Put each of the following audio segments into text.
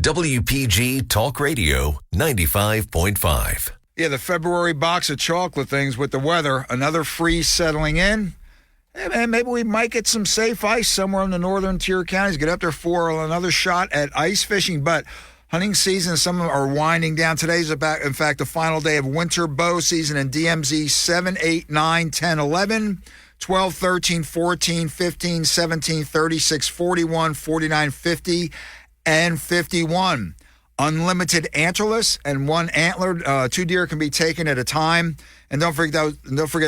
WPG Talk Radio 95.5. Yeah, the February box of chocolate things with the weather. Another freeze settling in. Hey, man, maybe we might get some safe ice somewhere in the northern tier counties. Get up there for another shot at ice fishing. But hunting season, some of them are winding down. Today's about, in fact, the final day of winter bow season in DMZ 7, 8, 9, 10, 11, 12, 13, 14, 15, 17, 36, 41, 49, 50, and 51. Unlimited antlerless and one antlered. 2 deer can be taken at a time. And don't forget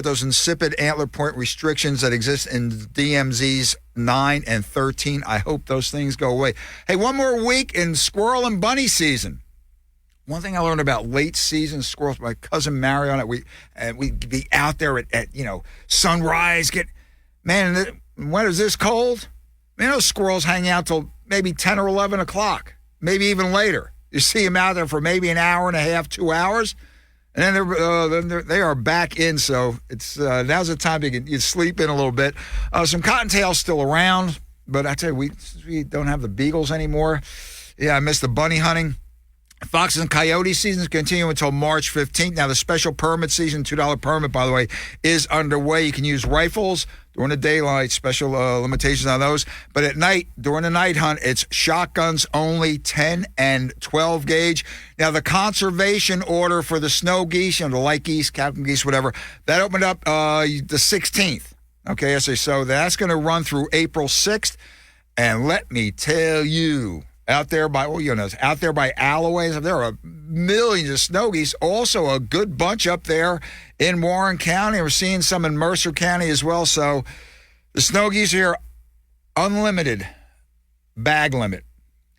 those insipid antler point restrictions that exist in DMZs 9 and 13. I hope those things go away. Hey, one more week in squirrel and bunny season. One thing I learned about late season squirrels, my cousin Mary on it, we'd be out there at sunrise. When is this cold? Man, those squirrels hang out till maybe 10 or 11 o'clock, maybe even later. You see them out there for maybe an hour and a half, 2 hours, and then they are back in. So it's now's the time you sleep in a little bit. Some cottontails still around, but I tell you, we don't have the beagles anymore. Yeah, I miss the bunny hunting. Foxes and coyote seasons continue until March 15th. Now, the special permit season, $2 permit, by the way, is underway. You can use rifles during the daylight, special limitations on those. But at night, during the night hunt, it's shotguns only, 10 and 12 gauge. Now, the conservation order for the snow geese, the light geese, Captain geese, whatever, that opened up the 16th. Okay, so that's going to run through April 6th. And let me tell you, out there by Alloways, there are millions of snow geese. Also a good bunch up there in Warren County. We're seeing some in Mercer County as well. So the snow geese here, unlimited bag limit.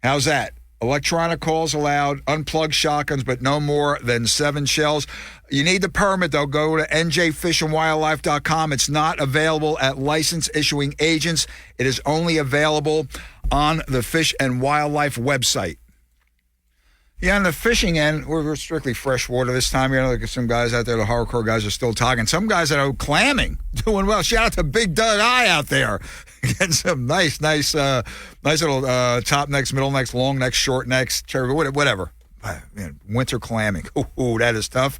How's that? Electronic calls allowed, unplugged shotguns, but no more than 7 shells. You need the permit, though. Go to njfishandwildlife.com. It's not available at license issuing agents. It is only available on the Fish and Wildlife website. Yeah, on the fishing end, we're strictly freshwater this time. You know, look at some guys out there, the hardcore guys are still talking. Some guys that are clamming, doing well. Shout out to Big Dud Eye out there. Getting some nice little top necks, middle necks, long necks, short necks, whatever. Man, winter clamming. Ooh, that is tough.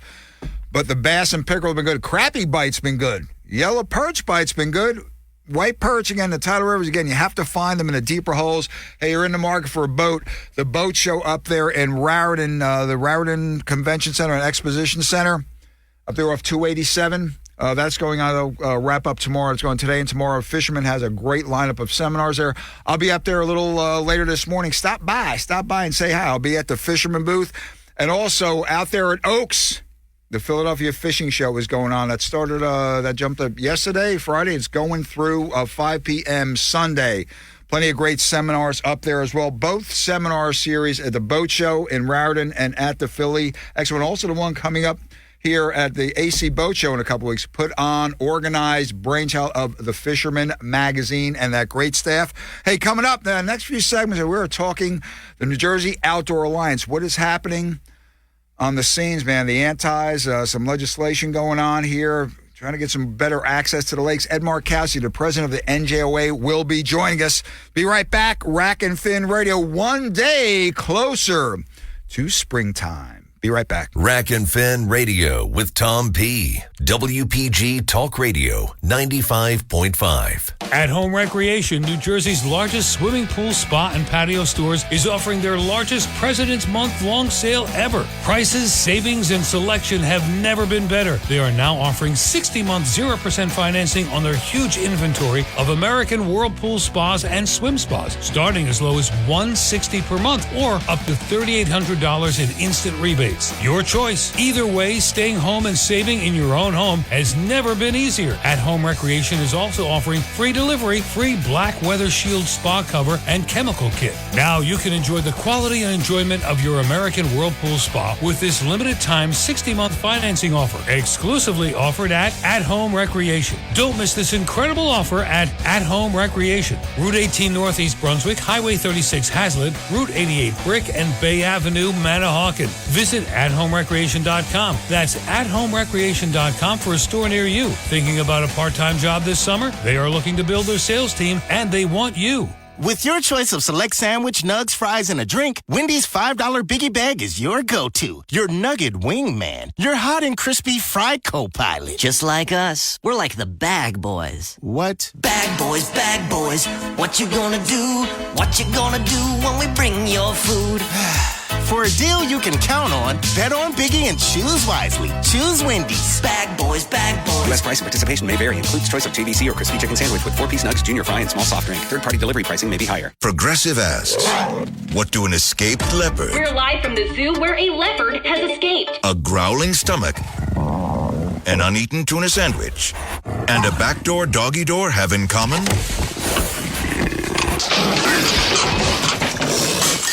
But the bass and pickerel have been good. Crappie bite's been good. Yellow perch bite's been good. White perch, again, the tidal rivers, again, you have to find them in the deeper holes. Hey, you're in the market for a boat. The boat show up there in Raritan, the Raritan Convention Center and Exposition Center, up there off 287. That's going on. They'll wrap up tomorrow. It's going today and tomorrow. Fisherman has a great lineup of seminars there. I'll be up there a little later this morning. Stop by and say hi. I'll be at the Fisherman booth. And also out there at Oaks, the Philadelphia Fishing Show is going on. That started, that jumped up yesterday, Friday. It's going through 5 p.m. Sunday. Plenty of great seminars up there as well. Both seminar series at the Boat Show in Raritan and at the Philly Expo. And also the one coming up here at the AC Boat Show in a couple weeks, put on, organized, brainchild of the Fisherman magazine and that great staff. Hey, coming up, the next few segments, we're talking the New Jersey Outdoor Alliance. What is happening on the scenes, man? The antis, some legislation going on here, trying to get some better access to the lakes. Ed Markowski, the president of the NJOA, will be joining us. Be right back. Rack and Fin Radio, one day closer to springtime. Be right back. Rack and Fin Radio with Tom P. WPG Talk Radio 95.5. At Home Recreation, New Jersey's largest swimming pool, spa, and patio stores, is offering their largest President's Month-long sale ever. Prices, savings, and selection have never been better. They are now offering 60-month 0% financing on their huge inventory of American Whirlpool spas and swim spas, starting as low as $160 per month or up to $3,800 in instant rebates. Your choice. Either way, staying home and saving in your own home has never been easier. At Home Recreation is also offering free delivery, free Black Weather Shield spa cover, and chemical kit. Now you can enjoy the quality and enjoyment of your American Whirlpool spa with this limited time 60-month financing offer, exclusively offered at Home Recreation. Don't miss this incredible offer at Home Recreation. Route 18 Northeast Brunswick, Highway 36 Hazlet, Route 88 Brick, and Bay Avenue, Manahawkin. Visit athomerecreation.com. That's athomerecreation.com for a store near you. Thinking about a part-time job this summer? They are looking to build their sales team, and they want you. With your choice of select sandwich, nugs, fries, and a drink, Wendy's $5 Biggie Bag is your go-to. Your nugget wingman. Your hot and crispy fried co-pilot. Just like us. We're like the Bag Boys. What? Bag Boys, what you gonna do? What you gonna do when we bring your food? For a deal you can count on, bet on Biggie and choose wisely. Choose Wendy's. Bag Boys. U.S. price and participation may vary. Includes choice of JVC or crispy chicken sandwich with 4-piece nugs, junior fry, and small soft drink. Third-party delivery pricing may be higher. Progressive asks, what do an escaped leopard, We're live from the zoo where a leopard has escaped. a growling stomach, an uneaten tuna sandwich, and a backdoor doggy door have in common?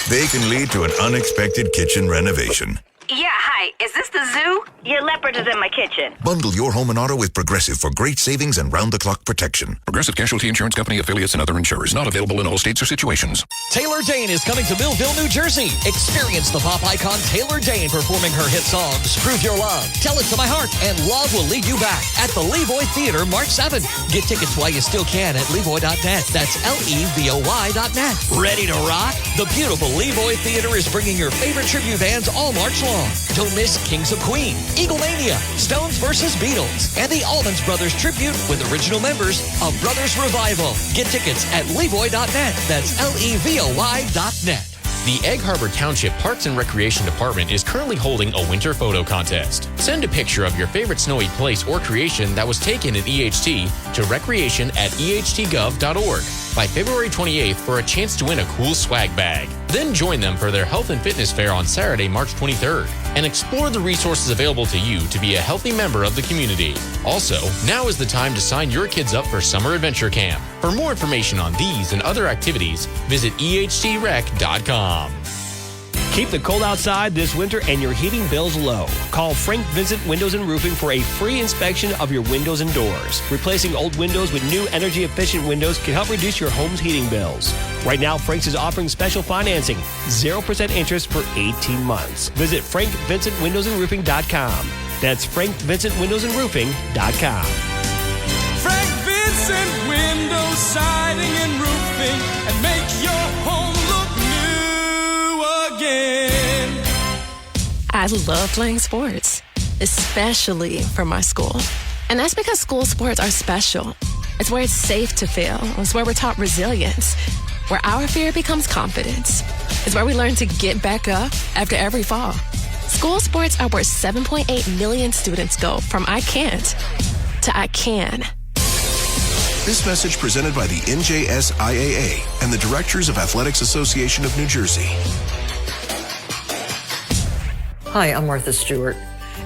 They can lead to an unexpected kitchen renovation. Yeah, hi. Is this the zoo? Your leopard is in my kitchen. Bundle your home and auto with Progressive for great savings and round-the-clock protection. Progressive Casualty Insurance Company, affiliates, and other insurers. Not available in all states or situations. Taylor Dane is coming to Millville, New Jersey. Experience the pop icon Taylor Dane performing her hit songs, Prove Your Love, Tell It to My Heart, and Love Will Lead You Back at the Levoy Theater March 7th. Get tickets while you still can at levoy.net. That's Levoy.net. Ready to rock? The beautiful Levoy Theater is bringing your favorite tribute bands all March long. Don't miss Kings of Queen, Eaglemania, Stones vs. Beatles, and the Allman Brothers tribute with original members of Brothers Revival. Get tickets at levoy.net. That's Levoy.net. The Egg Harbor Township Parks and Recreation Department is currently holding a winter photo contest. Send a picture of your favorite snowy place or creation that was taken in EHT to recreation@ehtgov.org by February 28th for a chance to win a cool swag bag. Then join them for their health and fitness fair on Saturday, March 23rd, and explore the resources available to you to be a healthy member of the community. Also, now is the time to sign your kids up for Summer Adventure Camp. For more information on these and other activities, visit ehtrec.com. Keep the cold outside this winter and your heating bills low. Call Frank Vincent Windows and Roofing for a free inspection of your windows and doors. Replacing old windows with new energy-efficient windows can help reduce your home's heating bills. Right now, Frank's is offering special financing, 0% interest for 18 months. Visit FrankVincentWindowsandRoofing.com. That's FrankVincentWindowsandRoofing.com. Frank Vincent Windows, Siding, and Roofing, and make your home look new again. I love playing sports, especially for my school. And that's because school sports are special. It's where it's safe to fail. It's where we're taught resilience, where our fear becomes confidence. It's where we learn to get back up after every fall. School sports are where 7.8 million students go from I can't to I can. This message presented by the NJSIAA and the Directors of Athletics Association of New Jersey. Hi, I'm Martha Stewart.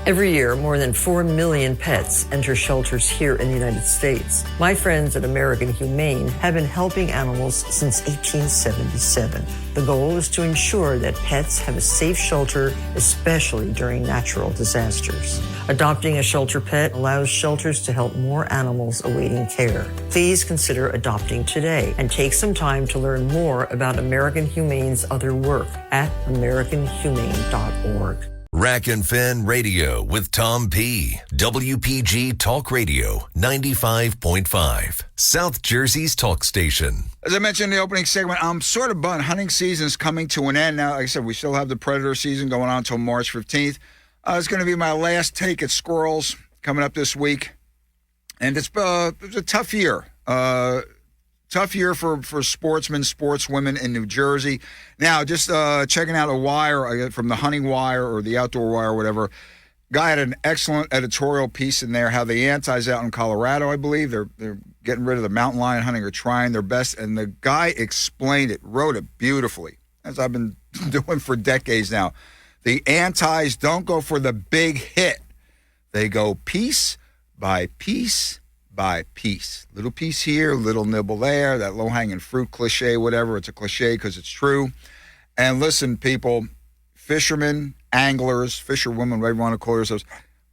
Every year, more than 4 million pets enter shelters here in the United States. My friends at American Humane have been helping animals since 1877. The goal is to ensure that pets have a safe shelter, especially during natural disasters. Adopting a shelter pet allows shelters to help more animals awaiting care. Please consider adopting today and take some time to learn more about American Humane's other work at americanhumane.org. Rack and Fin Radio with Tom P. WPG Talk Radio 95.5. South Jersey's talk station. As I mentioned in the opening segment, I'm sort of bummed. Hunting season's coming to an end now. Like I said, we still have the predator season going on until March 15th. It's going to be my last take at squirrels coming up this week. And it was a tough year. Tough year for sportsmen, sportswomen in New Jersey. Now, just checking out a wire from the Hunting Wire or the Outdoor Wire or whatever. Guy had an excellent editorial piece in there, how the Antis out in Colorado, I believe, they're getting rid of the mountain lion hunting or trying their best. And the guy explained it, wrote it beautifully, as I've been doing for decades now. The Antis don't go for the big hit. They go piece by piece by piece. Little piece here, little nibble there, that low-hanging fruit cliche, whatever. It's a cliche because it's true. And listen, people, fishermen, anglers, fisherwomen, whatever you want to call yourselves,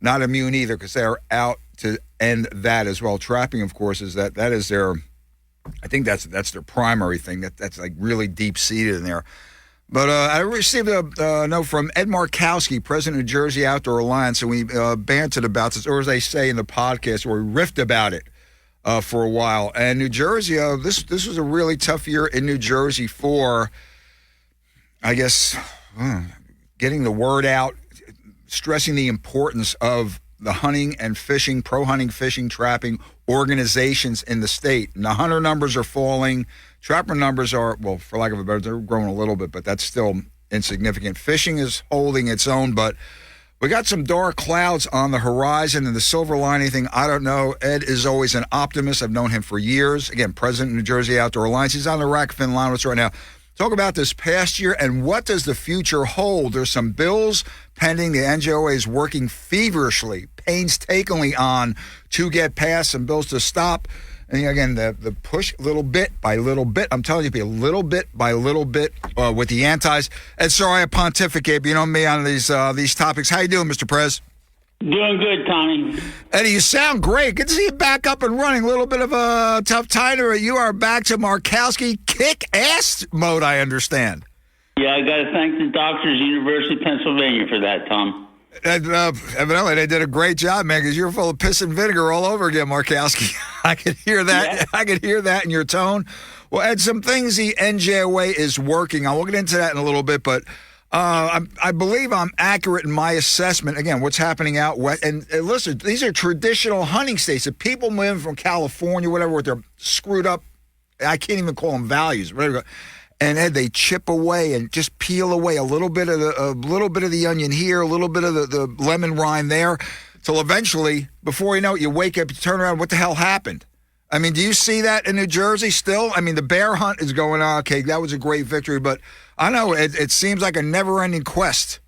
not immune either because they're out to end that as well. Trapping, of course, is that is their, I think that's their primary thing. That's like really deep-seated in there. But I received a note from Ed Markowski, president of Jersey Outdoor Alliance, and we bantered about this, or as they say in the podcast, or we riffed about it for a while. And New Jersey, this was a really tough year in New Jersey for, I guess, getting the word out, stressing the importance of the hunting and fishing, pro-hunting, fishing, trapping organizations in the state. And the hunter numbers are falling. Trapper numbers are, well, for lack of a better, they're growing a little bit, but that's still insignificant. Fishing is holding its own, but we got some dark clouds on the horizon, and the silver lining thing, I don't know. Ed is always an optimist. I've known him for years. Again, president of New Jersey Outdoor Alliance. He's on the Rackfin Lounge right now. Talk about this past year and what does the future hold? There's some bills pending. The NJOA is working feverishly, painstakingly on to get passed, some bills to stop. And again, the push little bit by little bit. I'm telling you, be a little bit by little bit with the antis. And sorry I pontificate, but you know me on these topics. How you doing, Mr. Prez? Doing good, Tommy. Eddie, you sound great. Good to see you back up and running. A little bit of a tough time, or you are back to Markowski kick-ass mode, I understand. Yeah, I got to thank the doctors, University of Pennsylvania, for that, Tom. Evidently, they did a great job, man, because you're full of piss and vinegar all over again, Markowski. I could hear that. Yeah. I could hear that in your tone. Well, Ed, some things the NJOA is working on. We'll get into that in a little bit, but I believe I'm accurate in my assessment. Again, what's happening out west. And listen, these are traditional hunting states. If people move from California, whatever, with their screwed up, I can't even call them values, whatever. And Ed, they chip away and just peel away a little bit of the onion here, a little bit of the lemon rind there, till eventually, before you know it, you wake up, you turn around, what the hell happened? I mean, do you see that in New Jersey still? I mean, the bear hunt is going on. Okay, that was a great victory, but I know it seems like a never-ending quest.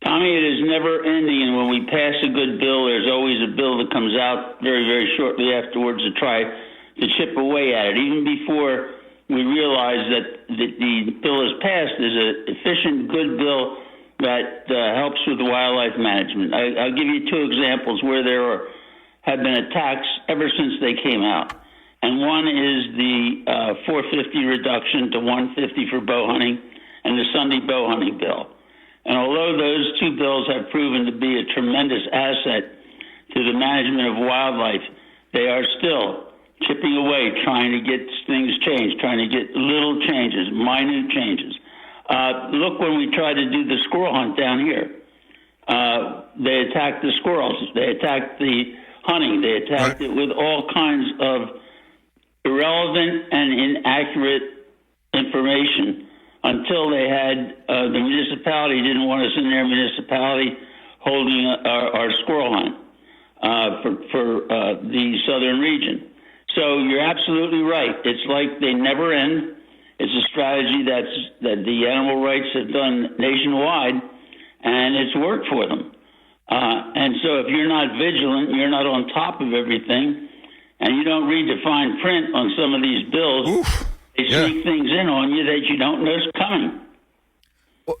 Tommy, it is never-ending, and when we pass a good bill, there's always a bill that comes out very, very shortly afterwards to try to chip away at it. Even before we realize that the bill is passed, is an efficient, good bill that helps with wildlife management. I'll give you two examples where there have been attacks ever since they came out. And one is the 450 reduction to 150 for bow hunting and the Sunday bow hunting bill. And although those two bills have proven to be a tremendous asset to the management of wildlife, they are still chipping away, trying to get things changed, trying to get little changes, minute changes. Look, when we tried to do the squirrel hunt down here, they attacked the squirrels. They attacked the hunting. They attacked it with all kinds of irrelevant and inaccurate information until they had the municipality didn't want us in their municipality holding our squirrel hunt for the southern region. So you're absolutely right. It's like they never end. It's a strategy that the animal rights have done nationwide, and it's worked for them. And so if you're not vigilant, you're not on top of everything, and you don't read the fine print on some of these bills, they sneak things in on you that you don't know is coming.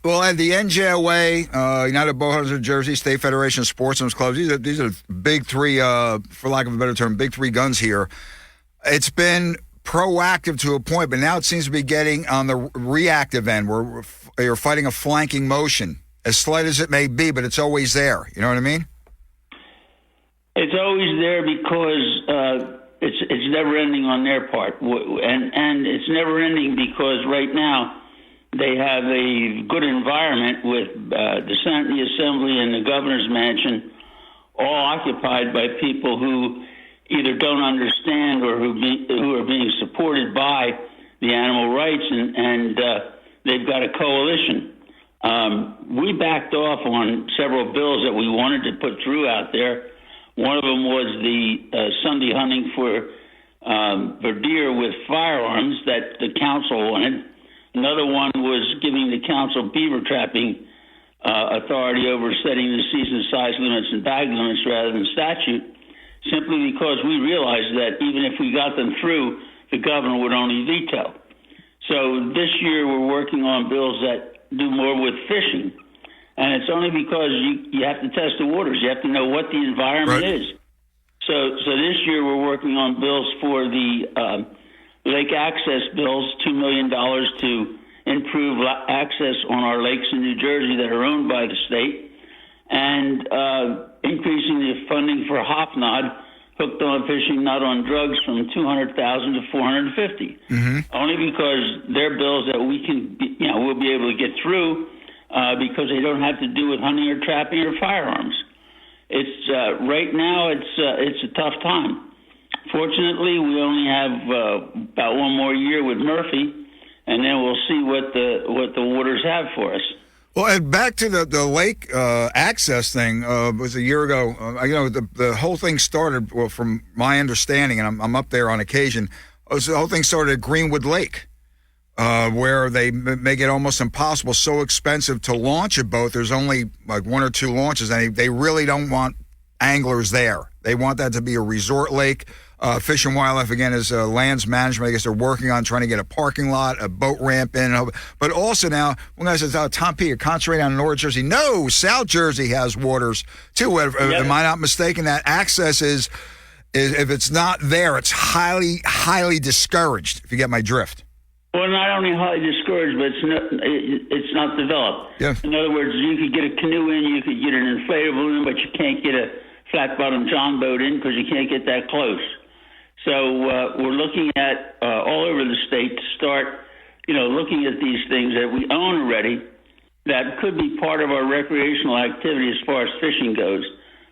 Well, at the NJOA, United Bowhunters of Jersey, State Federation of Sportsmen's Clubs, these are big three, for lack of a better term, big three guns here. It's been proactive to a point, but now it seems to be getting on the reactive end where you're fighting a flanking motion, as slight as it may be, but it's always there. You know what I mean? It's always there because it's never ending on their part, and it's never ending because right now they have a good environment with the Senate, the Assembly, and the Governor's Mansion, all occupied by people who either don't understand or who are being supported by the animal rights, and they've got a coalition. We backed off on several bills that we wanted to put through out there. One of them was the Sunday hunting for deer with firearms that the council wanted. Another one was giving the council beaver trapping authority over setting the season size limits and bag limits rather than statute, simply because we realized that even if we got them through, the governor would only veto. So this year we're working on bills that do more with fishing. And it's only because you have to test the waters. You have to know what the environment is. So this year we're working on bills for the lake access bills, $2 million to improve access on our lakes in New Jersey that are owned by the state, and increasing the funding for HOFNOD, hooked on fishing, not on drugs, from 200,000 to 450. Only because they're bills that we can, we'll be able to get through because they don't have to do with hunting or trapping or firearms. It's right now. It's a tough time. Fortunately, we only have about one more year with Murphy, and then we'll see what the waters have for us. Well, and back to the lake access thing, was a year ago. The whole thing started, well, from my understanding, and I'm up there on occasion, the whole thing started at Greenwood Lake, where they make it almost impossible, so expensive to launch a boat. There's only like one or two launches, and they really don't want anglers there. They want that to be a resort lake. Fish and Wildlife, again, is lands management. I guess they're working on trying to get a parking lot, a boat ramp in. But also now, one guy says, Tom P., you're concentrating on North Jersey. No, South Jersey has waters, too. Am I not mistaken? That access is if it's not there, it's highly, highly discouraged, if you get my drift. Well, not only highly discouraged, but it's not developed. Yeah. In other words, you could get a canoe in, you could get an inflatable in, but you can't get a flat-bottom John boat in because you can't get that close. So we're looking at all over the state to start, looking at these things that we own already that could be part of our recreational activity as far as fishing goes.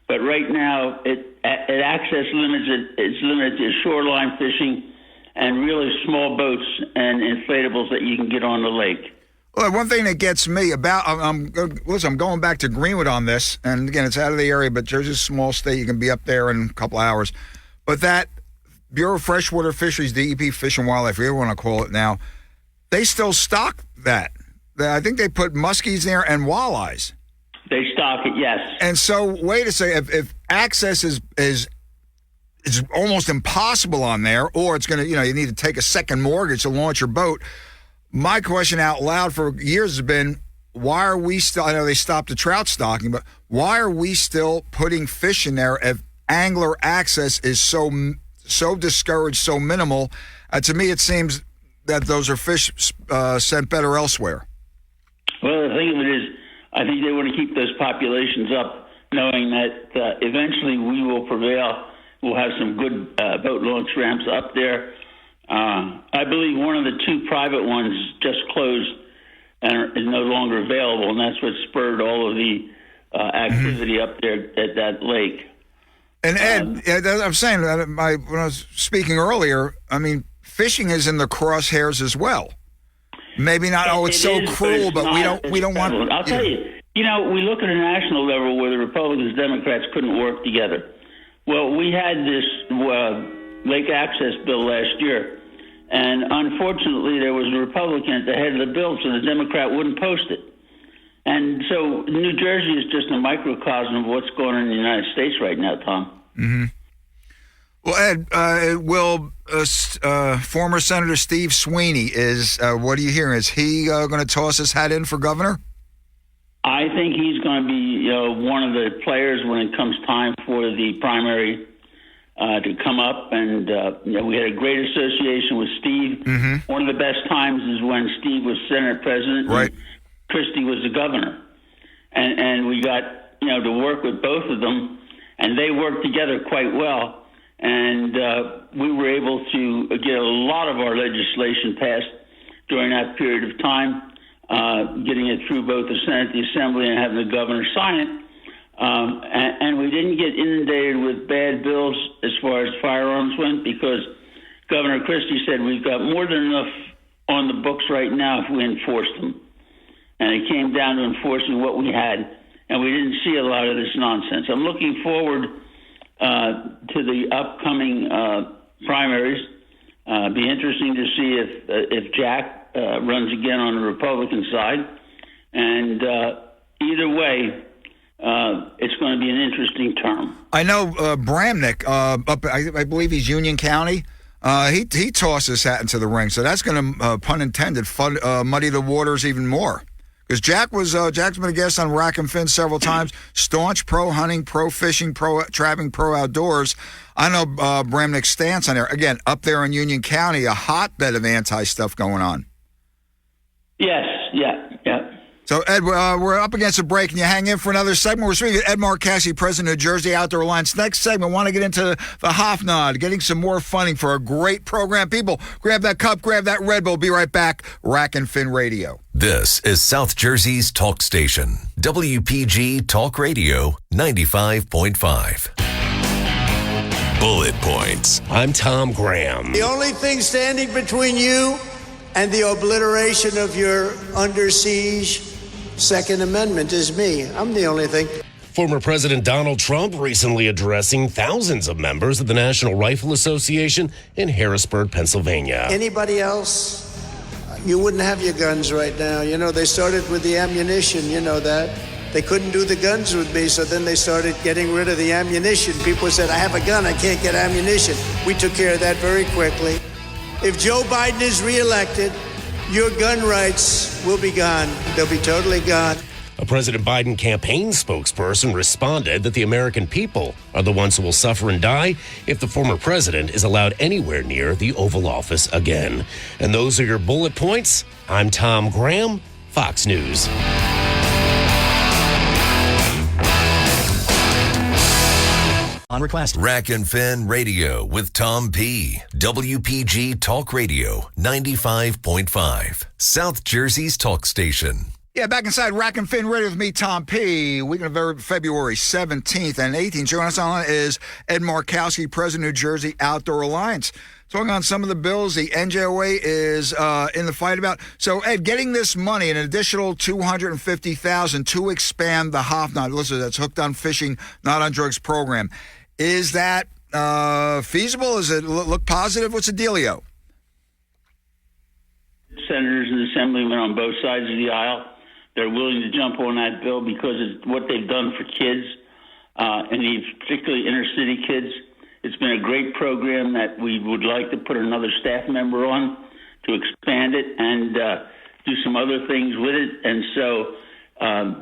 But right now, access limits it's limited to shoreline fishing and really small boats and inflatables that you can get on the lake. Well, one thing that gets me about, I'm going back to Greenwood on this, and again, it's out of the area, but Jersey's a small state. You can be up there in a couple hours. But that Bureau of Freshwater Fisheries, DEP, Fish and Wildlife, whatever you want to call it now, they still stock that. I think they put muskies there and walleyes. They stock it, yes. And so, wait a second, if access is almost impossible on there, or it's going to, you need to take a second mortgage to launch your boat. My question out loud for years has been, why are we still, I know they stopped the trout stocking, but why are we still putting fish in there if angler access is so discouraged, so minimal? To me, it seems that those are fish sent better elsewhere. Well, the thing of it is, I think they want to keep those populations up, knowing that eventually we will prevail. We'll have some good boat launch ramps up there. I believe one of the two private ones just closed and is no longer available, and that's what spurred all of the activity up there at that lake. And Ed, I'm saying that when I was speaking earlier, I mean, fishing is in the crosshairs as well. Maybe not. It's so cruel, but we don't want. I'll tell you. We look at a national level where the Republicans, Democrats couldn't work together. Well, we had this lake access bill last year, and unfortunately, there was a Republican at the head of the bill, so the Democrat wouldn't post it. And so New Jersey is just a microcosm of what's going on in the United States right now, Tom. Mm-hmm. Well, Ed, will former Senator Steve Sweeney what are you hearing? Is he going to toss his hat in for governor? I think he's going to be one of the players when it comes time for the primary to come up. And we had a great association with Steve. Mm-hmm. One of the best times is when Steve was Senate president. Right. And Christie was the governor. And we got, to work with both of them. And they worked together quite well. And we were able to get a lot of our legislation passed during that period of time. Getting it through both the Senate, the Assembly, and having the governor sign it. And we didn't get inundated with bad bills as far as firearms went because Governor Christie said we've got more than enough on the books right now if we enforce them. And it came down to enforcing what we had, and we didn't see a lot of this nonsense. I'm looking forward to the upcoming primaries. Be interesting to see if Jack runs again on the Republican side. And either way, it's going to be an interesting term. I know Bramnick, I believe he's Union County. He tossed his hat into the ring, so that's going to, pun intended, muddy the waters even more. Because Jack's been a guest on Rack and Fin several times. Staunch pro-hunting, pro-fishing, pro-trapping, pro-outdoors. I know Bramnick's stance on there. Again, up there in Union County, a hotbed of anti-stuff going on. Yes, yeah. So, Ed, we're up against a break, and you hang in for another segment. We're speaking with Ed Markowski, president of New Jersey Outdoor Alliance. Next segment, want to get into the Hofnod, getting some more funding for a great program. People, grab that cup, grab that Red Bull. Be right back. Rack and Fin Radio. This is South Jersey's talk station, WPG Talk Radio 95.5. Bullet Points. I'm Tom Graham. The only thing standing between you and the obliteration of your under siege Second Amendment is me. I'm the only thing. Former President Donald Trump recently addressing thousands of members of the National Rifle Association in Harrisburg, Pennsylvania. Anybody else? You wouldn't have your guns right now. You know, they started with the ammunition, you know that. They couldn't do the guns with me, so then they started getting rid of the ammunition. People said, I have a gun, I can't get ammunition. We took care of that very quickly. If Joe Biden is reelected, your gun rights will be gone. They'll be totally gone. A President Biden campaign spokesperson responded that the American people are the ones who will suffer and die if the former president is allowed anywhere near the Oval Office again. And those are your bullet points. I'm Tom Graham, Fox News. On request. Rack and Fin Radio with Tom P. WPG Talk Radio 95.5. South Jersey's talk station. Yeah, back inside Rack and Fin Radio with me, Tom P. Week of February 17th and 18th. Joining us on is Ed Markowski, president of New Jersey Outdoor Alliance. Talking on some of the bills the NJOA is in the fight about. So, Ed, getting this money, an additional $250,000 to expand the Hofnod, listen, that's Hooked on Fishing, Not on Drugs program. Is that feasible? Does it look positive? What's the dealio? Senators and assemblymen on both sides of the aisle, they're willing to jump on that bill because it's what they've done for kids, and particularly inner city kids. It's been a great program that we would like to put another staff member on to expand it and do some other things with it. And so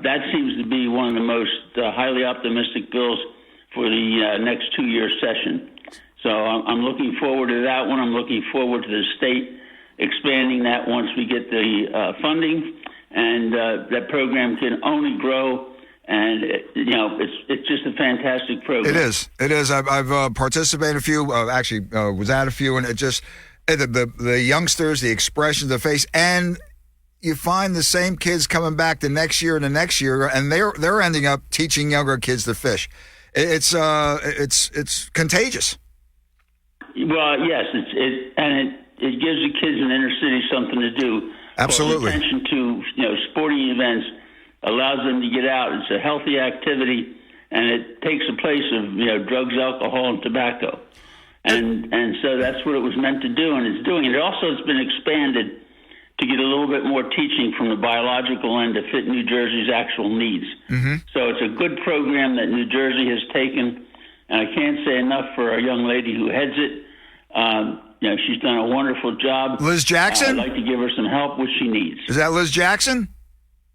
that seems to be one of the most highly optimistic bills for the next 2-year session. So I'm looking forward to that one. I'm looking forward to the state expanding that once we get the funding, and that program can only grow. And it's just a fantastic program. It is. I've participated in a few. Was at a few, and it just the youngsters, the expressions, the face, and you find the same kids coming back the next year and the next year, and they're ending up teaching younger kids to fish. It's contagious. Well, yes, it gives the kids in the inner city something to do. Absolutely. Calls attention to sporting events, allows them to get out. It's a healthy activity, and it takes the place of drugs, alcohol, and tobacco. And so that's what it was meant to do, and it's doing it. It also has been expanded to get a little bit more teaching from the biological end to fit New Jersey's actual needs. Mm-hmm. So it's a good program that New Jersey has taken, and I can't say enough for our young lady who heads it. She's done a wonderful job. Liz Jackson? I'd like to give her some help, which she needs. Is that Liz Jackson?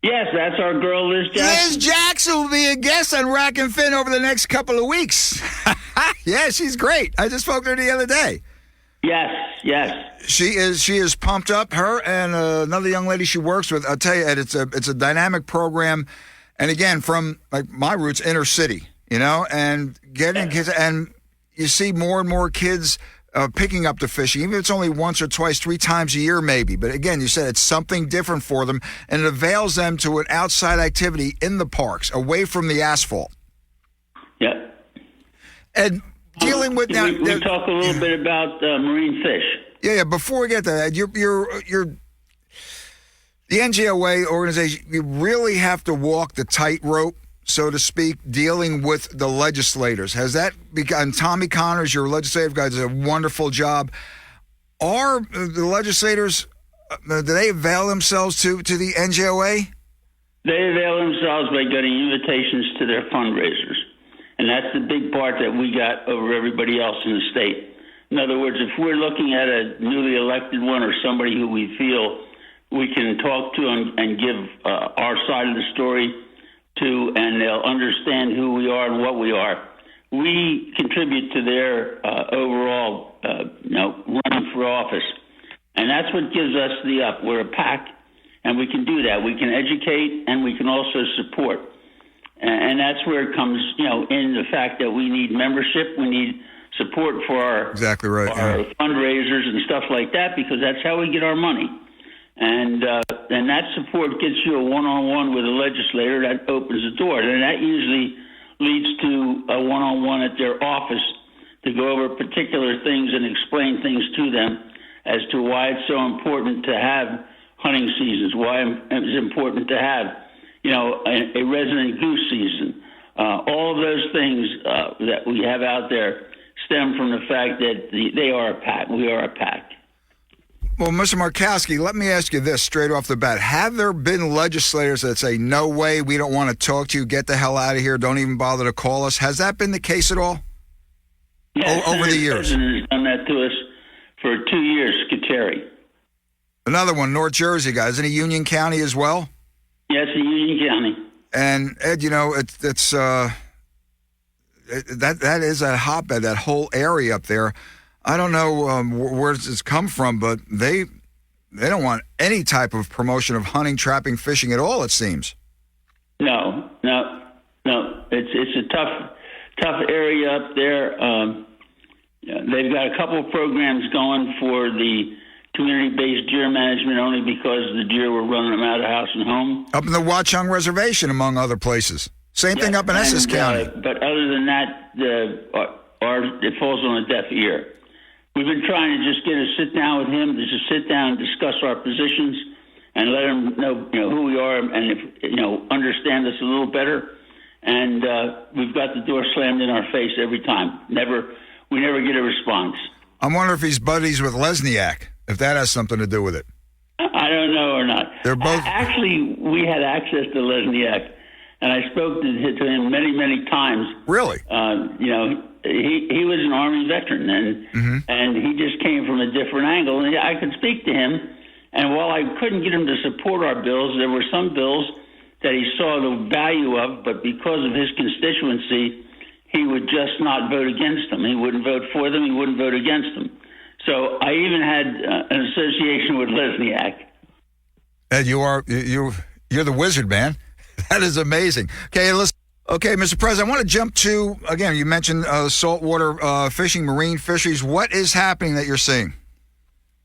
Yes, that's our girl, Liz Jackson. Liz Jackson will be a guest on Rack and Fin over the next couple of weeks. Yeah, she's great. I just spoke to her the other day. Yes. She is pumped up. Her and another young lady she works with. I'll tell you, Ed, it's a dynamic program. And again, from like my roots, inner city, and getting kids, and you see more and more kids picking up the fishing, even if it's only once or twice, 3 times a year maybe. But again, you said it's something different for them, and it avails them to an outside activity in the parks, away from the asphalt. Yeah. And dealing with now, we talk a little bit about marine fish. Yeah. Before we get to that, you're the NJOA organization. You really have to walk the tightrope, so to speak, dealing with the legislators. Has that begun? Tommy Connors, your legislative guy, does a wonderful job. Are the legislators, do they avail themselves to the NJOA? They avail themselves by getting invitations to their fundraisers. And that's the big part that we got over everybody else in the state. In other words, if we're looking at a newly elected one or somebody who we feel we can talk to and give our side of the story to, and they'll understand who we are and what we are, we contribute to their overall, running for office. And that's what gives us the up. We're a PAC, And we can do that. We can educate, and we can also support. And that's where it comes, in the fact that we need membership, we need support for our exactly right our fundraisers and stuff like that, because that's how we get our money. And that support gets you a one-on-one with a legislator. That opens the door, and that usually leads to a one-on-one at their office to go over particular things and explain things to them as to why it's so important to have hunting seasons, why it's important to have, a resident goose season. All of those things that we have out there stem from the fact that they are a pack. We are a pack. Well, Mr. Murkowski, let me ask you this straight off the bat. Have there been legislators that say, no way, we don't want to talk to you, get the hell out of here, don't even bother to call us? Has that been the case at all? Yes, over the years? The president has done that to us for 2 years, Scuteri. Another one, North Jersey guy. Isn't he Union County as well? Yes, in Union County. And, Ed, that is a hotbed, that whole area up there. I don't know where it's come from, but they don't want any type of promotion of hunting, trapping, fishing at all, it seems. No. It's a tough area up there. They've got a couple of programs going for the community-based deer management only because the deer were running them out of house and home. Up in the Watchung Reservation, among other places. Same thing up in Essex County. But other than that, it falls on a deaf ear. We've been trying to just get a sit down with him, to just sit down and discuss our positions and let him know, who we are and understand us a little better. And we've got the door slammed in our face every time. We never get a response. I'm wondering if he's buddies with Lesniak, if that has something to do with it. I don't know or not. They're both. Actually, we had access to Lesniak, and I spoke to him many, many times. Really? He was an Army veteran, and he just came from a different angle. And I could speak to him, and while I couldn't get him to support our bills, there were some bills that he saw the value of, but because of his constituency, he would just not vote against them. He wouldn't vote for them. He wouldn't vote against them. So I even had an association with Lesniak. Ed, you're the wizard, man. That is amazing. Okay, listen. Okay, Mr. President, I want to jump to, again, you mentioned saltwater fishing, marine fisheries. What is happening that you're seeing?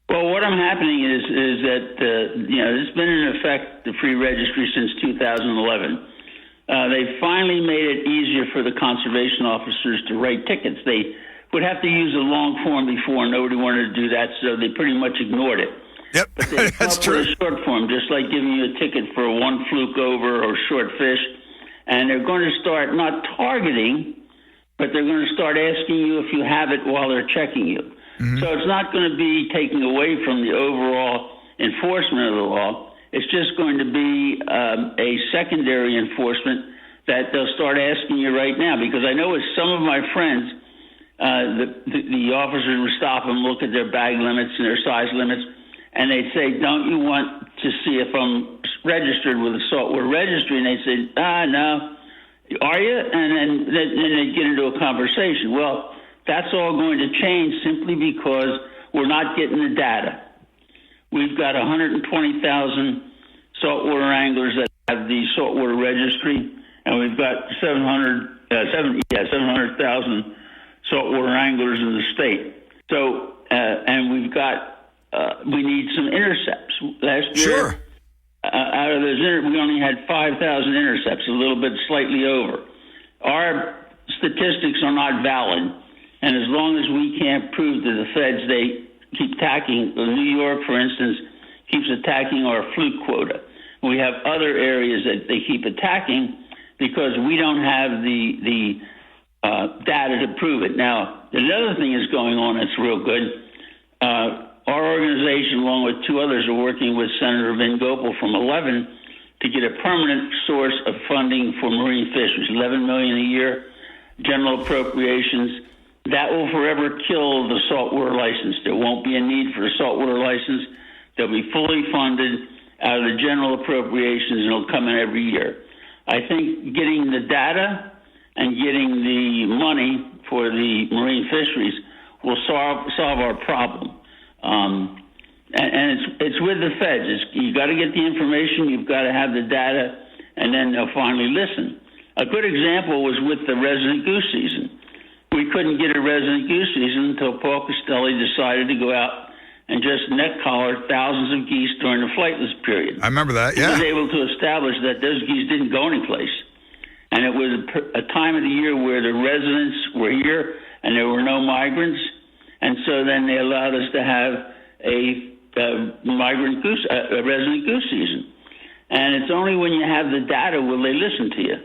Well, what I'm happening is that, it's been in effect, the free registry, since 2011. They finally made it easier for the conservation officers to write tickets. They would have to use a long form before, and nobody wanted to do that, so they pretty much ignored it. Yep, but they that's true. A short form, just like giving you a ticket for one fluke over or short fish. And they're going to start not targeting, but they're going to start asking you if you have it while they're checking you. Mm-hmm. So it's not going to be taking away from the overall enforcement of the law. It's just going to be a secondary enforcement that they'll start asking you right now. Because I know with some of my friends, the officers would stop them, look at their bag limits and their size limits, and they'd say, don't you want to see if I'm registered with the saltwater registry? And they'd say, no. Are you? And then they'd get into a conversation. Well, that's all going to change simply because we're not getting the data. We've got 120,000 saltwater anglers that have the saltwater registry, and we've got 700,000 saltwater anglers in the state. So, and we've got, we need some intercepts. Last year, sure. Out of those, we only had 5,000 intercepts, a little bit slightly over. Our statistics are not valid, and as long as we can't prove to the feds they keep attacking, New York, for instance, keeps attacking our fluke quota. We have other areas that they keep attacking because we don't have the data to prove it. Now, another thing is going on that's real good. Our organization, along with two others, are working with Senator Vin Gopal from 11 to get a permanent source of funding for marine fisheries, $11 million a year, general appropriations. That will forever kill the saltwater license. There won't be a need for a saltwater license. They'll be fully funded out of the general appropriations, and it'll come in every year. I think getting the data and getting the money for the marine fisheries will solve our problem. And it's with the feds. You got to get the information, you've got to have the data, and then they'll finally listen. A good example was with the resident goose season. We couldn't get a resident goose season until Paul Castelli decided to go out and just neck collar thousands of geese during the flightless period. I remember that, yeah. He was able to establish that those geese didn't go anyplace. And it was a time of the year where the residents were here and there were no migrants. And so then they allowed us to have a resident goose season. And it's only when you have the data will they listen to you.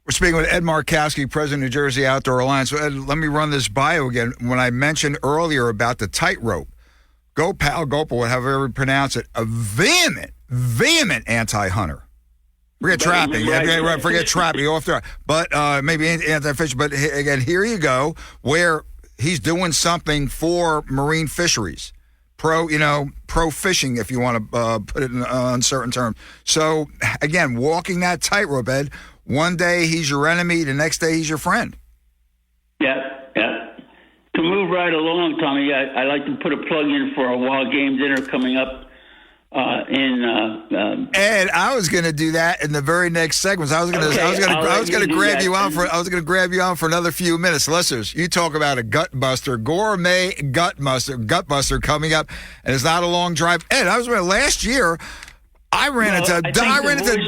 We're speaking with Ed Markowski, President of New Jersey Outdoor Alliance. So Ed, let me run this by you again. When I mentioned earlier about the tightrope, Gopal, whatever you pronounce it, a vehement anti-hunter. Forget trapping. Right. Forget trapping. Off there. But maybe anti-fishing. But again, here you go, where he's doing something for marine fisheries. Pro fishing, if you want to put it in uncertain terms. So, again, walking that tightrope, Ed, one day he's your enemy, the next day he's your friend. Yeah. To move right along, Tommy, I like to put a plug in for a wild game dinner coming up Ed, I was going to do that in the very next segment. I was going to grab you on for another few minutes. Listeners, you talk about a gutbuster, gourmet gutbuster coming up, and it's not a long drive. Ed, I was last year. I ran into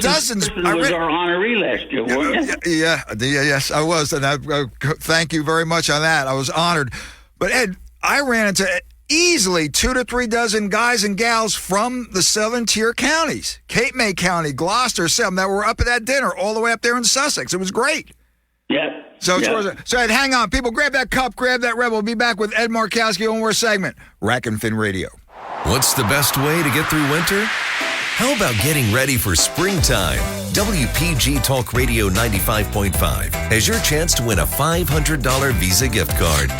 dozens. I was our honoree last year, weren't you? Yes, I was, and I thank you very much on that. I was honored. But Ed, I ran into easily 2 to 3 dozen guys and gals from the southern tier counties, Cape May County, Gloucester, Salem, that were up at that dinner all the way up there in Sussex. It was great. Yeah. So Ed, hang on, people, grab that cup, grab that rebel. We'll be back with Ed Markowski, one more segment, Rack and Fin Radio. What's the best way to get through winter? How about getting ready for springtime? WPG Talk Radio 95.5 has your chance to win a $500 Visa gift card.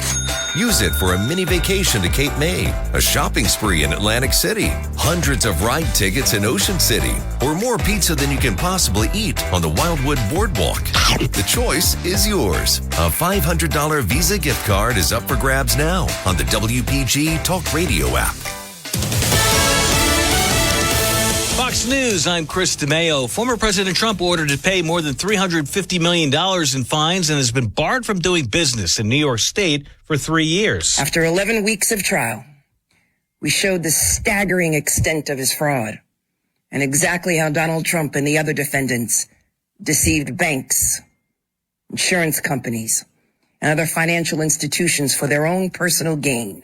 Use it for a mini vacation to Cape May, a shopping spree in Atlantic City, hundreds of ride tickets in Ocean City, or more pizza than you can possibly eat on the Wildwood Boardwalk. The choice is yours. A $500 Visa gift card is up for grabs now on the WPG Talk Radio app. Fox News, I'm Chris DeMeo. Former President Trump ordered to pay more than $350 million in fines and has been barred from doing business in New York State for 3 years. After 11 weeks of trial, we showed the staggering extent of his fraud and exactly how Donald Trump and the other defendants deceived banks, insurance companies, and other financial institutions for their own personal gain.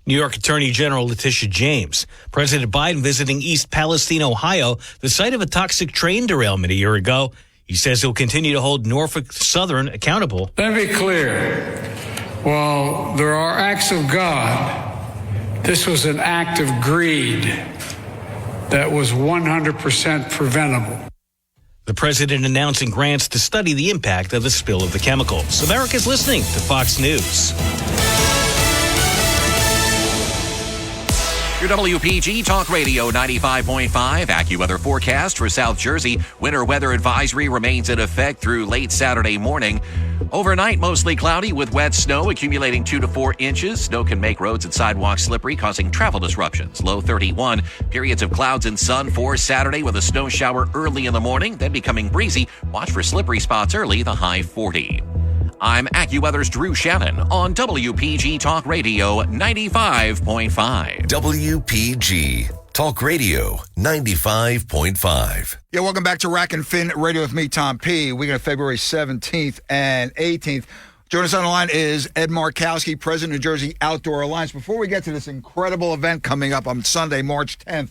New York Attorney General Letitia James. President Biden visiting East Palestine, Ohio, the site of a toxic train derailment a year ago. He says he'll continue to hold Norfolk Southern accountable. Let me be clear. While there are acts of God, this was an act of greed that was 100% preventable. The president announcing grants to study the impact of the spill of the chemicals. America's listening to Fox News. Your WPG Talk Radio 95.5 AccuWeather forecast for South Jersey. Winter weather advisory remains in effect through late Saturday morning. Overnight, mostly cloudy with wet snow accumulating 2 to 4 inches. Snow can make roads and sidewalks slippery, causing travel disruptions. Low 31. Periods of clouds and sun for Saturday with a snow shower early in the morning, then becoming breezy. Watch for slippery spots early, the high 40. I'm AccuWeather's Drew Shannon on WPG Talk Radio 95.5. WPG Talk Radio 95.5. Yeah, welcome back to Rack and Fin Radio with me, Tom P. We're going to February 17th and 18th. Joining us on the line is Ed Markowski, President of New Jersey Outdoor Alliance. Before we get to this incredible event coming up on Sunday, March 10th,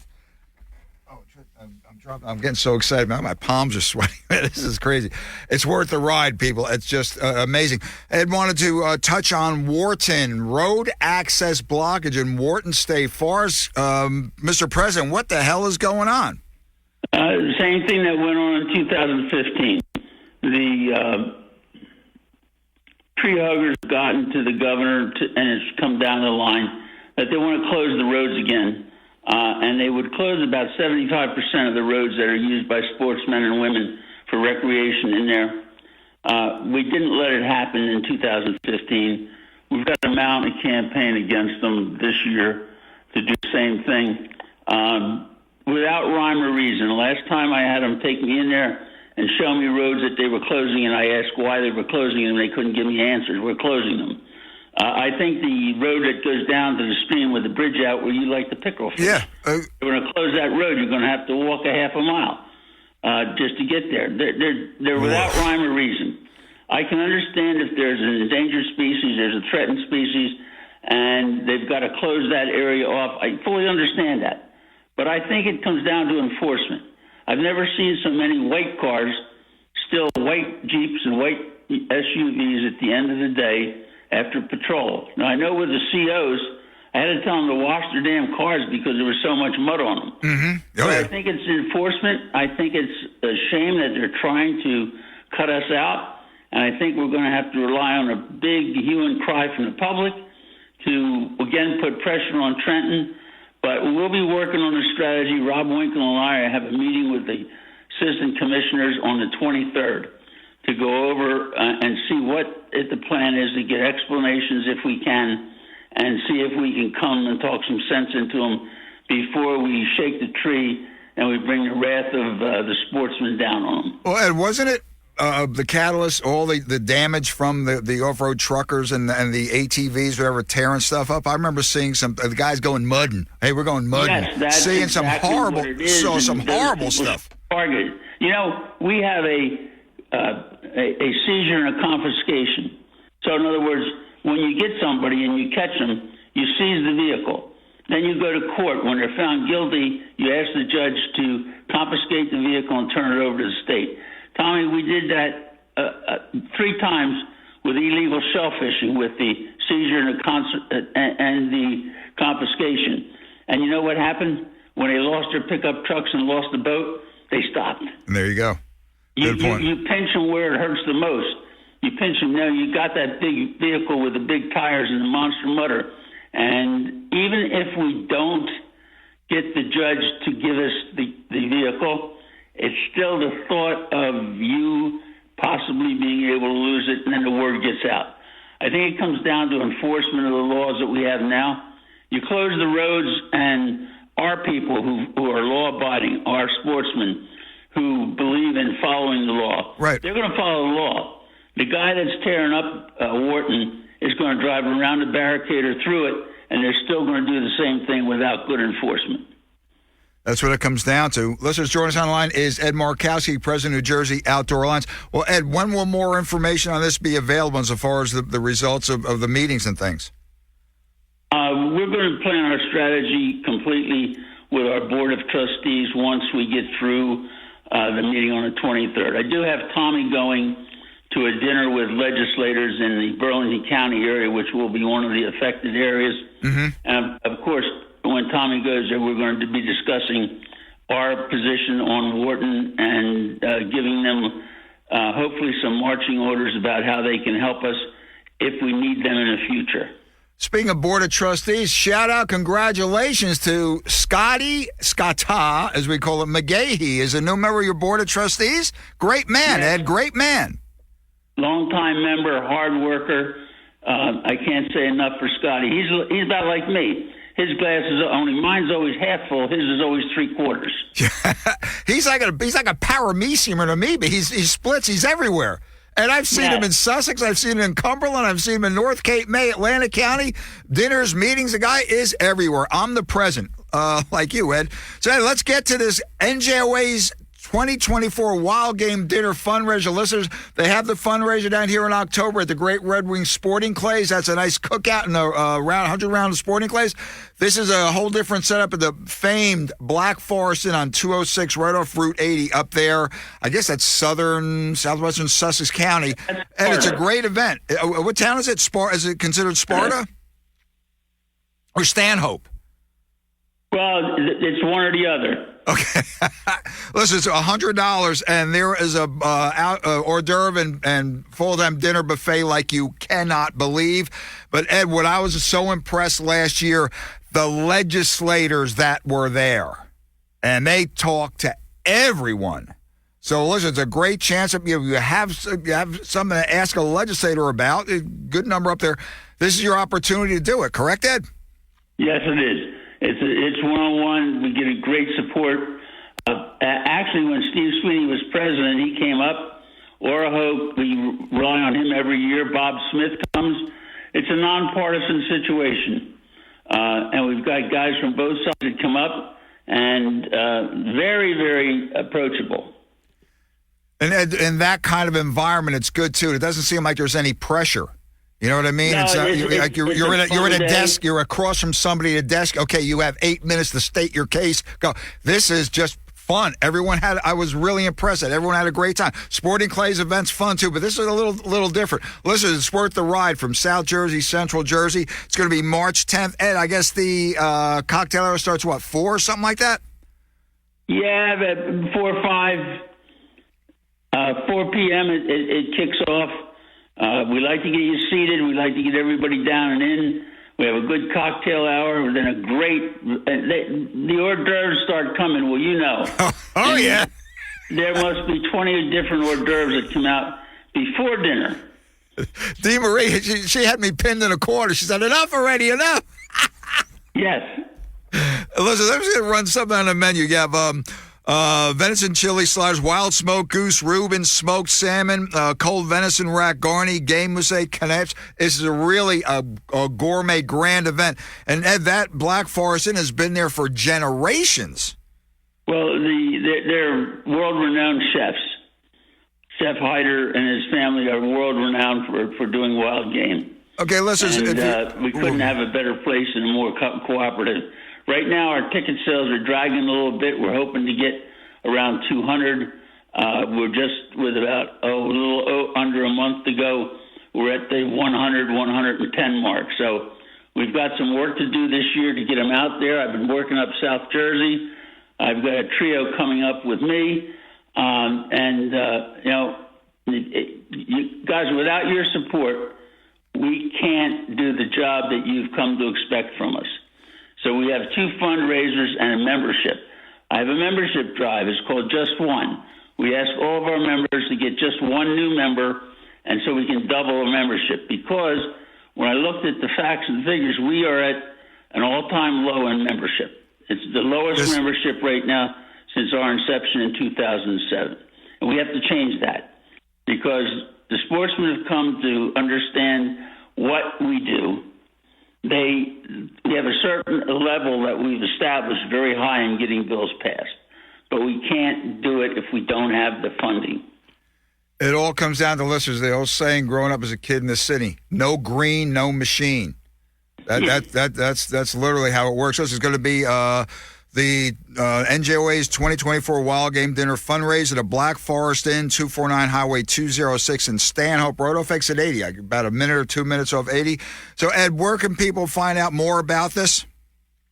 I'm getting so excited, man. My palms are sweating. This is crazy. It's worth the ride, people. It's just amazing. Ed wanted to touch on Wharton, road access blockage in Wharton State Forest. Mr. President, what the hell is going on? The same thing that went on in 2015. The tree huggers gotten to the governor, and it's come down the line that they want to close the roads again. And they would close about 75% of the roads that are used by sportsmen and women for recreation in there. We didn't let it happen in 2015. We've got to mount a campaign against them this year to do same thing without rhyme or reason. The last time I had them take me in there and show me roads that they were closing, and I asked why they were closing them, they couldn't give me answers. We're closing them. I think the road that goes down to the stream with the bridge out where you like the pickerel fish. Yeah. If you're going to close that road, you're going to have to walk a half a mile just to get there. They're without rhyme or reason. I can understand if there's an endangered species, there's a threatened species, and they've got to close that area off. I fully understand that. But I think it comes down to enforcement. I've never seen so many white cars, still white Jeeps and white SUVs at the end of the day after patrol. Now, I know with the COs, I had to tell them to wash their damn cars because there was so much mud on them. Mm-hmm. I think it's enforcement. I think it's a shame that they're trying to cut us out. And I think we're going to have to rely on a big hue and cry from the public to, again, put pressure on Trenton. But we'll be working on a strategy. Rob Winkle and I have a meeting with the assistant commissioners on the 23rd to go over and see what the plan is, to get explanations if we can, and see if we can come and talk some sense into them before we shake the tree and we bring the wrath of the sportsmen down on them. Well, Ed, wasn't it the catalyst, all the damage from the off-road truckers and the ATVs, whatever, tearing stuff up? I remember seeing the guys going mudding. Hey, we're going mudding. Yes, that's seeing exactly some horrible stuff. Targeted. You know, we have a seizure and a confiscation. So, in other words, when you get somebody and you catch them, you seize the vehicle. Then you go to court. When they're found guilty, you ask the judge to confiscate the vehicle and turn it over to the state. Tommy, we did that 3 times with illegal shellfishing, with the seizure and the confiscation. And you know what happened? When they lost their pickup trucks and lost the boat, they stopped. And there you go. Good point. You pinch them where it hurts the most. You pinch them. Now you got that big vehicle with the big tires and the monster mutter. And even if we don't get the judge to give us the vehicle, it's still the thought of you possibly being able to lose it, and then the word gets out. I think it comes down to enforcement of the laws that we have now. You close the roads, and our people who are law-abiding, our sportsmen who believe in following the law, right, they're going to follow the law. The guy that's tearing up Wharton is going to drive around the barricade or through it, and they're still going to do the same thing without good enforcement. That's what it comes down to. Listeners, joining us on the line is Ed Markowski, President of New Jersey Outdoor Alliance. Well, Ed, when will more information on this be available as far as the results of the meetings and things? We're going to plan our strategy completely with our Board of Trustees once we get through the meeting on the 23rd. I do have Tommy going to a dinner with legislators in the Burlington County area, which will be one of the affected areas. Mm-hmm. And, of course, when Tommy goes there, we're going to be discussing our position on Wharton and giving them hopefully some marching orders about how they can help us if we need them in the future. Speaking of Board of Trustees, shout out, congratulations to Scotta, as we call it, McGahee, is a new member of your Board of Trustees. Great man, Ed, great man. Long-time member, hard worker. I can't say enough for Scotty. He's about like me. His glass is mine's always half full. His is always 3/4. He's like a paramecium to me, but he splits. He's everywhere. And I've seen him in Sussex. I've seen him in Cumberland. I've seen him in North Cape May, Atlantic County. Dinners, meetings. The guy is everywhere. Omnipresent, like you, Ed. So Ed, let's get to this NJOA's 2024 Wild Game Dinner fundraiser. Listeners, they have the fundraiser down here in October at the Great Red Wing Sporting Clays. That's a nice cookout in the 100 round of Sporting Clays. This is a whole different setup at the famed Black Forest Inn on 206 right off Route 80 up there. I guess that's southwestern Sussex County. And it's a great event. What town is it? Is it considered Sparta? Or Stanhope? Well, it's one or the other. Okay. Listen, it's $100, and there is a hors d'oeuvre and full-time dinner buffet like you cannot believe. But, Ed, what I was so impressed last year, the legislators that were there, and they talked to everyone. So, listen, it's a great chance. If you have something to ask a legislator about, a good number up there, this is your opportunity to do it. Correct, Ed? Yes, it is. It's one-on-one. We get a great support. Actually, when Steve Sweeney was president, he came up. Laura Hope, we rely on him every year. Bob Smith comes. It's a nonpartisan situation. And we've got guys from both sides that come up and very, very approachable. And in that kind of environment, it's good, too. It doesn't seem like there's any pressure. You know what I mean? No, you're at a desk. You're across from somebody at a desk. Okay, you have 8 minutes to state your case. Go. This is just fun. I was really impressed. Everyone had a great time. Sporting Clay's event's fun, too, but this is a little different. Listen, it's worth the ride from South Jersey, Central Jersey. It's going to be March 10th. Ed, I guess the cocktail hour starts, 4 or something like that? Yeah, but 4 or 5, 4 p.m. It kicks off. We like to get you seated. We like to get everybody down and in. We have a good cocktail hour. Then a great. The hors d'oeuvres start coming. Well, you know. Oh yeah. There must be 20 different hors d'oeuvres that come out before dinner. Dee Marie, she had me pinned in a corner. She said, "Enough already, enough." Yes. Listen, I'm just gonna run something on the menu. You have venison chili sliders, wild smoked goose, Reuben, smoked salmon, cold venison rack garni, game mousse, canapes. This is really a gourmet grand event. And Ed, that Black Forest Inn has been there for generations. Well, they're world-renowned chefs. Chef Hyder and his family are world-renowned for doing wild game. Okay, listen. We couldn't have a better place and a more cooperative. Right now, our ticket sales are dragging a little bit. We're hoping to get around 200. We're just with about a little under a month to go. We're at the 100, 110 mark. So we've got some work to do this year to get them out there. I've been working up South Jersey. I've got a trio coming up with me. You guys, without your support, we can't do the job that you've come to expect from us. So we have 2 fundraisers and a membership. I have a membership drive. It's called Just One. We ask all of our members to get just one new member, and so we can double a membership. Because when I looked at the facts and figures, we are at an all-time low in membership. It's the lowest membership right now since our inception in 2007. And we have to change that because the sportsmen have come to understand what we do. We have a certain level that we've established very high in getting bills passed, but we can't do it if we don't have the funding. It all comes down to listeners. The old saying, growing up as a kid in the city: "No green, no machine." That's literally how it works. This is going to be the NJOA's 2024 Wild Game Dinner fundraiser at Black Forest Inn, 249 Highway 206 in Stanhope Road. Off exit 80, about a minute or 2 minutes off 80. So, Ed, where can people find out more about this?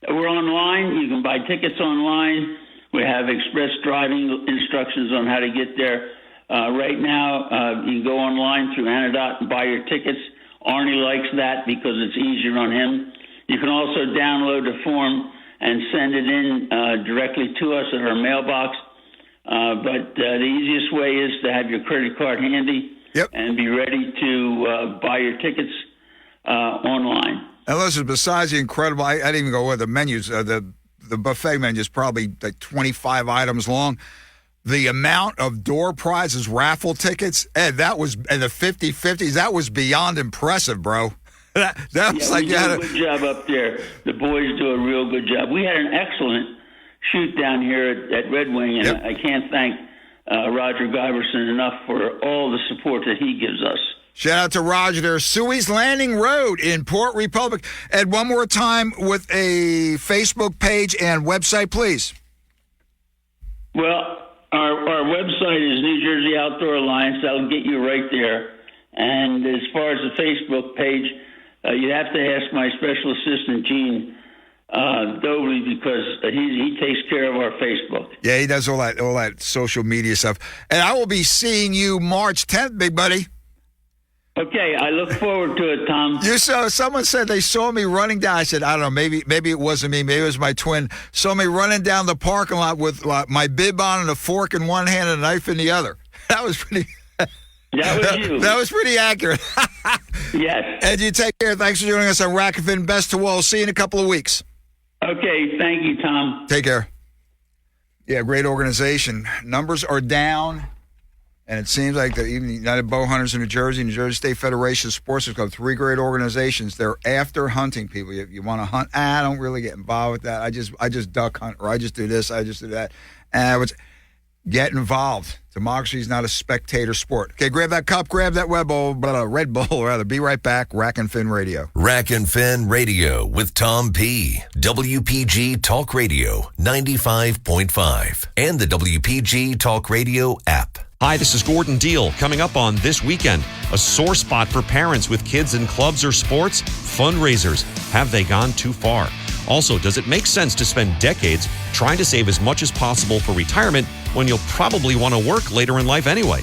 We're online. You can buy tickets online. We have express driving instructions on how to get there. Right now, you can go online through Anadot and buy your tickets. Arnie likes that because it's easier on him. You can also download the form and send it in directly to us at our mailbox. But the easiest way is to have your credit card handy and be ready to buy your tickets online. And listen, besides the incredible, I didn't even go with the menus. The buffet menu is probably like 25 items long. The amount of door prizes, raffle tickets, Ed, that was, and the 50-50s, that was beyond impressive, bro. That was we do a good job up there. The boys do a real good job. We had an excellent shoot down here at Red Wing, and I can't thank Roger Giverson enough for all the support that he gives us. Shout out to Roger there. Suey's Landing Road in Port Republic. Ed, one more time with a Facebook page and website, please. Well, our website is New Jersey Outdoor Alliance. That'll get you right there. And as far as the Facebook page, you have to ask my special assistant, Gene Dobley, because he takes care of our Facebook. Yeah, he does all that social media stuff. And I will be seeing you March 10th, big buddy. Okay, I look forward to it, Tom. Someone said they saw me running down. I said, I don't know, maybe it wasn't me. Maybe it was my twin. Saw me running down the parking lot with my bib on and a fork in one hand and a knife in the other. That was pretty... That was you. That was pretty accurate. Yes. Ed, you take care. Thanks for joining us on Rack and Fin. Best to all. See you in a couple of weeks. Okay, thank you, Tom. Take care. Yeah, great organization. Numbers are down, and it seems like even the United Bow Hunters in New Jersey State Federation of Sportsman's Club, 3 great organizations. They're after hunting people. You want to hunt? I don't really get involved with that. I just duck hunt, or I just do this, I just do that. And get involved. Democracy is not a spectator sport. Okay, grab that cup, grab that Red Bull, rather. Be right back. Rack and Fin Radio. Rack and Fin Radio with Tom P. WPG Talk Radio 95.5 and the WPG Talk Radio app. Hi, this is Gordon Deal. Coming up on This Weekend, a sore spot for parents with kids in clubs or sports, fundraisers. Have they gone too far? Also, does it make sense to spend decades trying to save as much as possible for retirement when you'll probably want to work later in life anyway?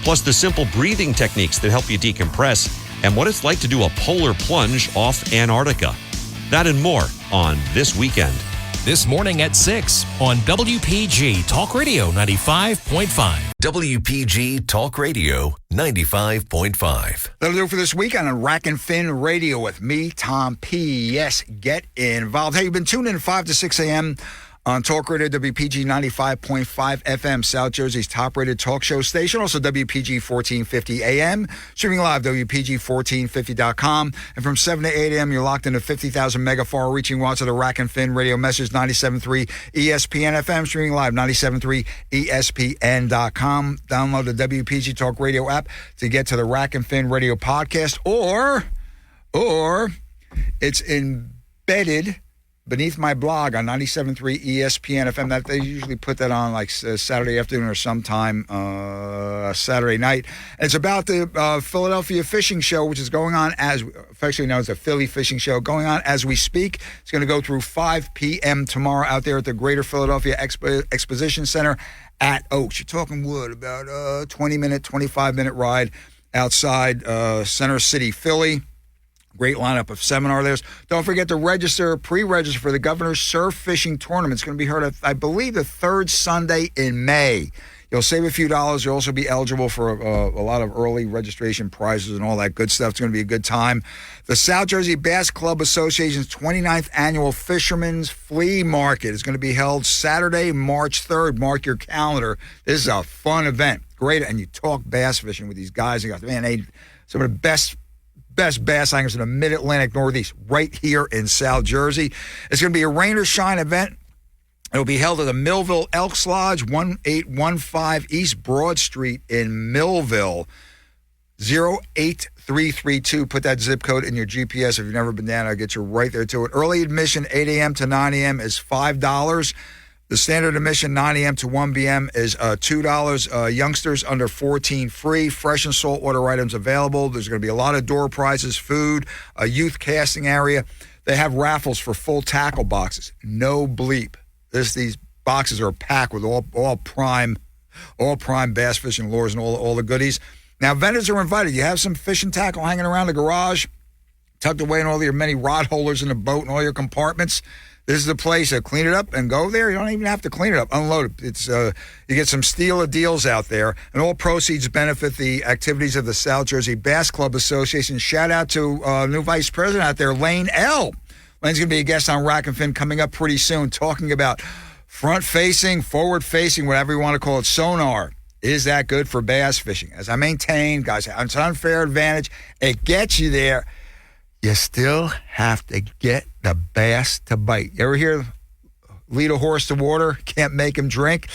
Plus, the simple breathing techniques that help you decompress and what it's like to do a polar plunge off Antarctica. That and more on This Weekend. This morning at 6 on WPG Talk Radio 95.5. WPG Talk Radio 95.5. That'll do it for this weekend on Rack and Fin Radio with me, Tom P. Yes, get involved. Hey, you've been tuned in 5 to 6 a.m. on Talk Radio WPG 95.5 FM, South Jersey's top-rated talk show station. Also WPG 1450 AM, streaming live, WPG1450.com. And from 7 to 8 a.m., you're locked into 50,000 mega far-reaching watts of the Rack and Fin Radio message, 97.3 ESPN FM, streaming live, 97.3 ESPN.com. Download the WPG Talk Radio app to get to the Rack and Fin Radio podcast, or it's embedded beneath my blog on 97.3 ESPN FM. That they usually put that on like Saturday afternoon or sometime Saturday night. And it's about the Philadelphia Fishing Show, which is going on as affectionately known as the Philly Fishing Show, going on as we speak. It's going to go through 5 p.m. tomorrow out there at the Greater Philadelphia Exposition Center at Oaks. You're talking about a 20-minute, 25-minute ride outside Center City, Philly. Great lineup of seminar there. Don't forget to pre-register for the Governor's Surf Fishing Tournament. It's going to be held, I believe, the third Sunday in May. You'll save a few dollars. You'll also be eligible for a lot of early registration prizes and all that good stuff. It's going to be a good time. The South Jersey Bass Club Association's 29th Annual Fisherman's Flea Market is going to be held Saturday, March 3rd. Mark your calendar. This is a fun event. Great. And you talk bass fishing with these guys. Some of the best bass anglers in the Mid-Atlantic Northeast right here in South Jersey. It's going to be a rain or shine event. It'll be held at the Millville Elks Lodge, 1815 East Broad Street in Millville, 08332. Put that zip code in your GPS. If you've never been down, I'll get you right there to it. Early admission, 8 a.m. to 9 a.m. is $5. The standard admission, 9 a.m. to 1 p.m. is $2. Youngsters under 14 free. Fresh and saltwater items available. There's going to be a lot of door prizes, food, a youth casting area. They have raffles for full tackle boxes. No bleep. These boxes are packed with all prime bass fishing lures and all the goodies. Now, vendors are invited. You have some fishing tackle hanging around the garage, tucked away in all your many rod holders in the boat and all your compartments. This is the place to clean it up and go there. You don't even have to clean it up. Unload it. It's you get some steal of deals out there, and all proceeds benefit the activities of the South Jersey Bass Club Association. Shout out to new vice president out there, Lane L. Lane's going to be a guest on Rack and Fin coming up pretty soon, talking about front-facing, forward-facing, whatever you want to call it, sonar. Is that good for bass fishing? As I maintain, guys, it's an unfair advantage. It gets you there. You still have to get the bass to bite. You ever hear lead a horse to water, can't make him drink?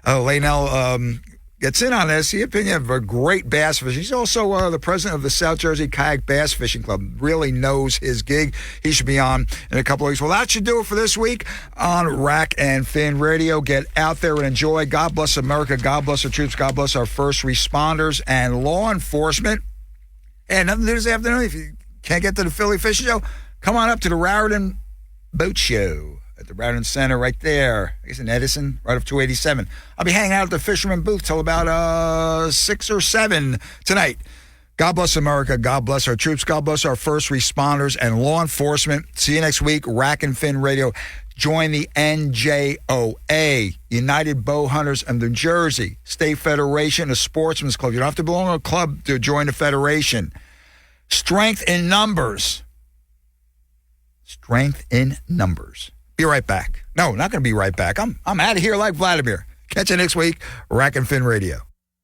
Lanell gets in on this. The opinion of a great bass fisher. He's also the president of the South Jersey Kayak Bass Fishing Club. Really knows his gig. He should be on in a couple of weeks. Well, that should do it for this week on Rack and Fin Radio. Get out there and enjoy. God bless America. God bless our troops. God bless our first responders and law enforcement. And nothing to do this afternoon. If you can't get to the Philly Fishing Show, come on up to the Raritan Boat Show at the Raritan Center right there. I guess in Edison, right off 287. I'll be hanging out at the Fisherman booth till about 6 or 7 tonight. God bless America. God bless our troops. God bless our first responders and law enforcement. See you next week. Rack and Fin Radio. Join the NJOA, United Bow Hunters of New Jersey State Federation of Sportsmen's Club. You don't have to belong to a club to join the federation. Strength in numbers. Strength in numbers. Be right back. No, not going to be right back. I'm out of here like Vladimir. Catch you next week, Rack and Fin Radio.